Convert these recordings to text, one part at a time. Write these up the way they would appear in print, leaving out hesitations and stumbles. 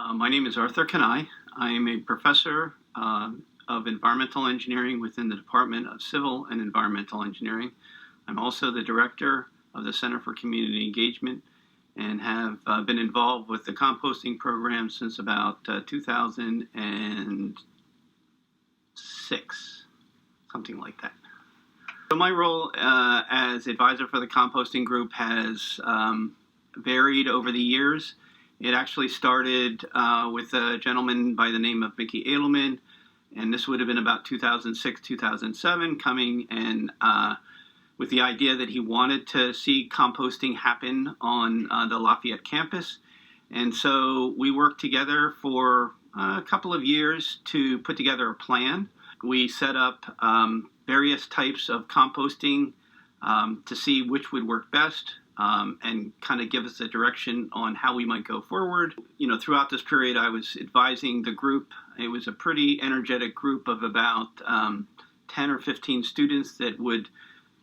My name is Arthur Kanai. I am a professor of environmental engineering within the Department of Civil and Environmental Engineering. I'm also the director of the Center for Community Engagement and have been involved with the composting program since about 2006, something like that. So my role as advisor for the composting group has varied over the years. It actually started with a gentleman by the name of Mickey Edelman, and this would have been about 2006, 2007, coming and with the idea that he wanted to see composting happen on the Lafayette campus. And so we worked together for a couple of years to put together a plan. We set up various types of composting to see which would work best. And kind of give us a direction on how we might go forward. Throughout this period, I was advising the group. It was a pretty energetic group of about 10 or 15 students that would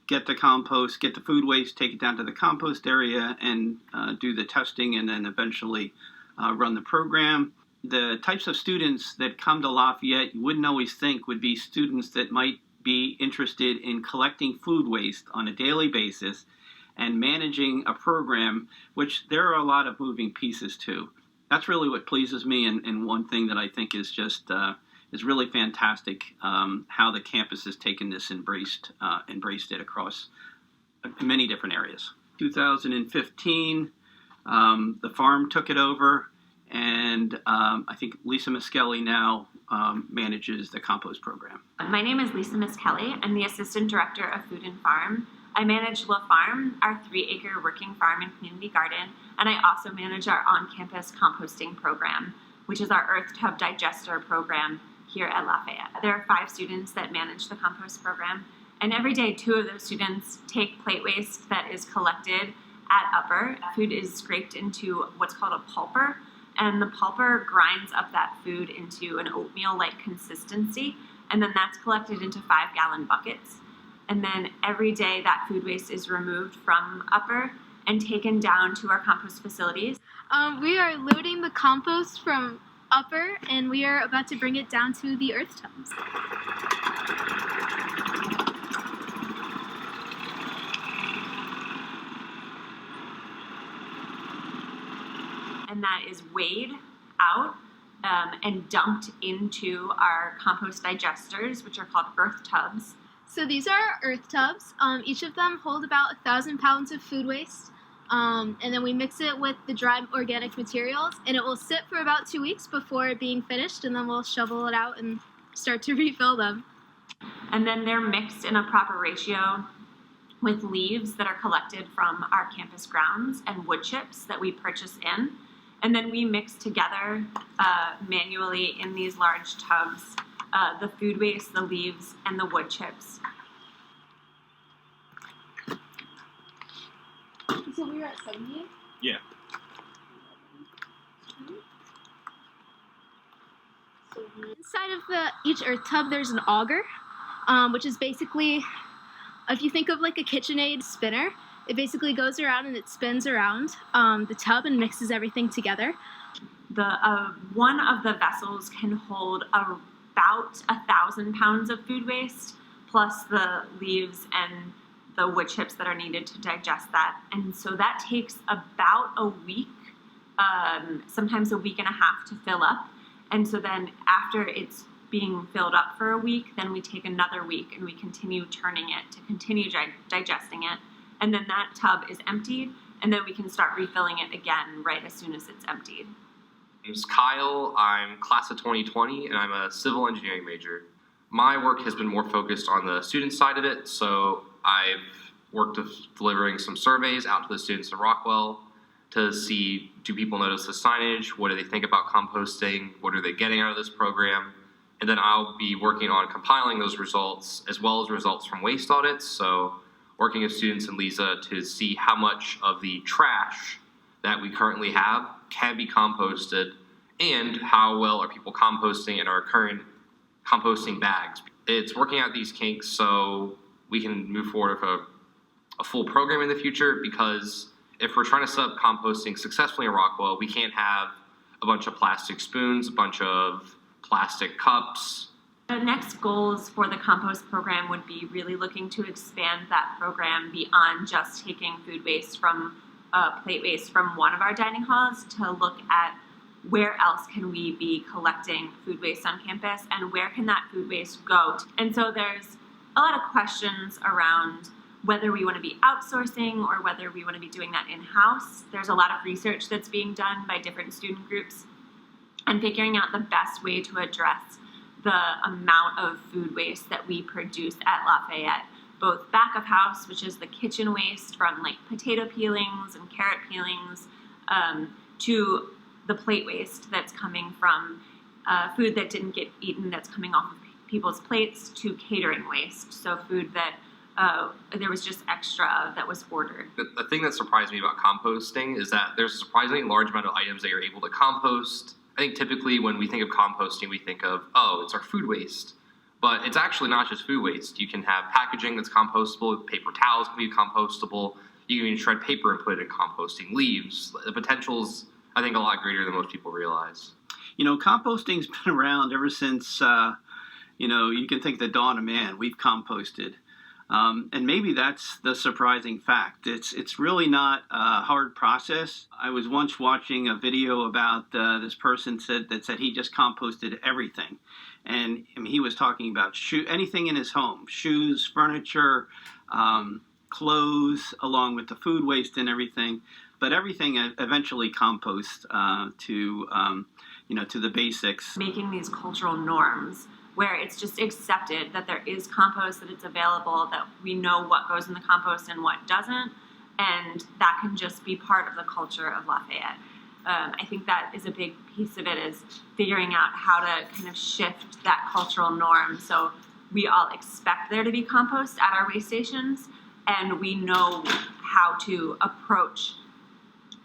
get the compost, get the food waste, take it down to the compost area, and do the testing, and then eventually run the program. The types of students that come to Lafayette, you wouldn't always think would be students that might be interested in collecting food waste on a daily basis and managing a program, which there are a lot of moving pieces to. That's really what pleases me, and one thing that I think is just is really fantastic, how the campus has taken this, embraced it across many different areas. 2015, the farm took it over, and I think Lisa Miskelly now manages the compost program. My name is Lisa Miskelly. I'm the Assistant Director of Food and Farm. I manage La Farm, our 3-acre working farm and community garden, and I also manage our on-campus composting program, which is our Earth Tub Digester program here at Lafayette. There are 5 students that manage the compost program, and every day 2 of those students take plate waste that is collected at Upper. Food is scraped into what's called a pulper, and the pulper grinds up that food into an oatmeal-like consistency, and then that's collected into 5-gallon buckets. And then every day that food waste is removed from Upper and taken down to our compost facilities. We are loading the compost from Upper, and we are about to bring it down to the earth tubs. And that is weighed out and dumped into our compost digesters, which are called earth tubs. So these are our earth tubs. Each of them hold about 1,000 pounds of food waste. And then we mix it with the dry organic materials, and it will sit for about 2 weeks before being finished, and then we'll shovel it out and start to refill them. And then they're mixed in a proper ratio with leaves that are collected from our campus grounds and wood chips that we purchase in. And then we mix together manually in these large tubs the food waste, the leaves, and the wood chips. So we were at 70? Yeah. Inside of each earth tub, there's an auger, which is basically, if you think of like a KitchenAid spinner, it basically goes around and it spins around the tub and mixes everything together. One of the vessels can hold about 1,000 pounds of food waste, plus the leaves and the wood chips that are needed to digest that. And so that takes about a week, sometimes a week and a half to fill up. And so then after it's being filled up for a week, then we take another week and we continue turning it to continue digesting it. And then that tub is emptied, and then we can start refilling it again right as soon as it's emptied. My name's Kyle. I'm class of 2020, and I'm a civil engineering major. My work has been more focused on the student side of it, so I've worked with delivering some surveys out to the students in Rockwell to see, do people notice the signage? What do they think about composting? What are they getting out of this program? And then I'll be working on compiling those results as well as results from waste audits. So working with students and Lisa to see how much of the trash that we currently have can be composted and how well are people composting in our current composting bags. It's working out these kinks so we can move forward with a full program in the future, because if we're trying to set up composting successfully in Rockwell, we can't have a bunch of plastic spoons, a bunch of plastic cups. The next goals for the compost program would be really looking to expand that program beyond just taking food waste from plate waste from one of our dining halls to look at where else can we be collecting food waste on campus and where can that food waste go. And so there's a lot of questions around whether we want to be outsourcing or whether we want to be doing that in-house. There's a lot of research that's being done by different student groups and figuring out the best way to address the amount of food waste that we produce at Lafayette, both back of house, which is the kitchen waste from like potato peelings and carrot peelings, to the plate waste that's coming from food that didn't get eaten that's coming off of people's plates, to catering waste, so food that there was just extra that was ordered. The thing that surprised me about composting is that there's a surprisingly large amount of items that you're able to compost. I think typically when we think of composting, we think of, oh, it's our food waste. But it's actually not just food waste. You can have packaging that's compostable, paper towels can be compostable, you can even shred paper and put it in composting, leaves. The potential's, I think, a lot greater than most people realize. You know, composting's been around ever since, you can think the dawn of man. We've composted. And maybe that's the surprising fact. It's really not a hard process. I was once watching a video about this person that said he just composted everything. And I mean, he was talking about anything in his home, shoes, furniture, clothes, along with the food waste and everything. But everything eventually composts to the basics. Making these cultural norms where it's just accepted that there is compost, that it's available, that we know what goes in the compost and what doesn't, and that can just be part of the culture of Lafayette. I think that is a big piece of it, is figuring out how to kind of shift that cultural norm so we all expect there to be compost at our waste stations, and we know how to approach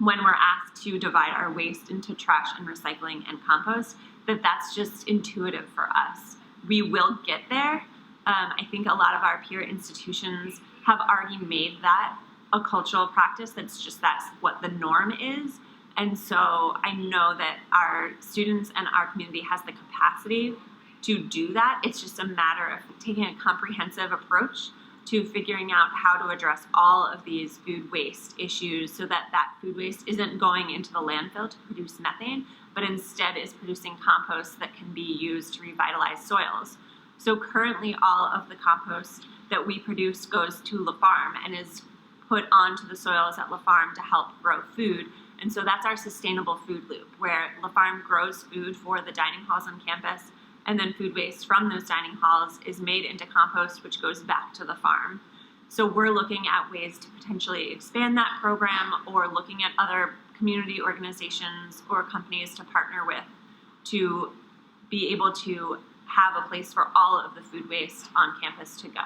when we're asked to divide our waste into trash and recycling and compost, that's just intuitive for us. We will get there. I think a lot of our peer institutions have already made that a cultural practice. That's what the norm is. And so I know that our students and our community has the capacity to do that. It's just a matter of taking a comprehensive approach to figuring out how to address all of these food waste issues so that food waste isn't going into the landfill to produce methane, but instead is producing compost that can be used to revitalize soils. So currently all of the compost that we produce goes to La Farm and is put onto the soils at La Farm to help grow food. And so that's our sustainable food loop, where La Farm grows food for the dining halls on campus, and then food waste from those dining halls is made into compost, which goes back to the farm. So we're looking at ways to potentially expand that program, or looking at other community organizations or companies to partner with to be able to have a place for all of the food waste on campus to go.